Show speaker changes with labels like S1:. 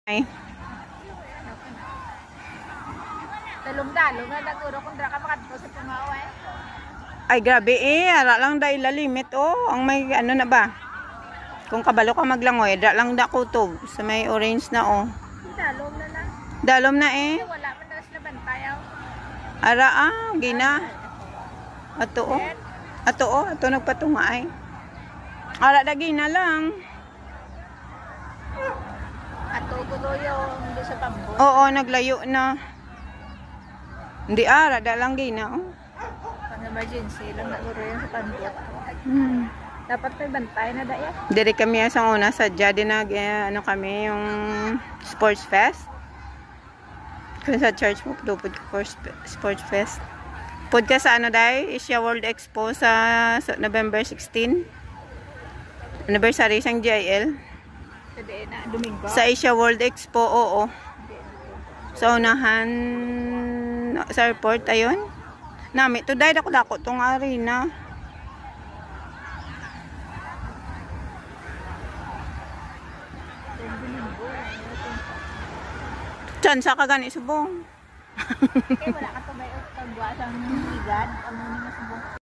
S1: Ay.
S2: Dalong-dalong na naguro kung dra ka makadto sa pungaway.
S1: Ay, grabe ara lang dahil limit ang may ano na ba? Kung kabalo ka maglangoy, da lang da kutob sa may orange na
S2: Dalong na lang.
S1: Dalom na
S2: Wala man daw sila bantayaw.
S1: Ara gina. Ato nagpatunga ay. Ara da gina lang.
S2: Ato gulo yung doon sa bambo.
S1: Oo, naglayo na. Hindi ara da lang gina
S2: Pang emergency lang naguro yung sa pandot.
S1: Hmm.
S2: Dapat may bantay na daya.
S1: Dire kami sa una sadya din ano kami yung sports fest. Kung sa church mo pud ko for sports fest. Pud ka sa ano dai Asia World Expo sa November 16. Anniversary sang GIL.
S2: Today na Domingo.
S1: Sa Asia World Expo, oo. Sa unahan sa airport ayon. Nami to dai dako tong arena. Diyan sa kagani subong.
S2: Wala ka to ba yung pagbuha sa higan? Ano ni subong?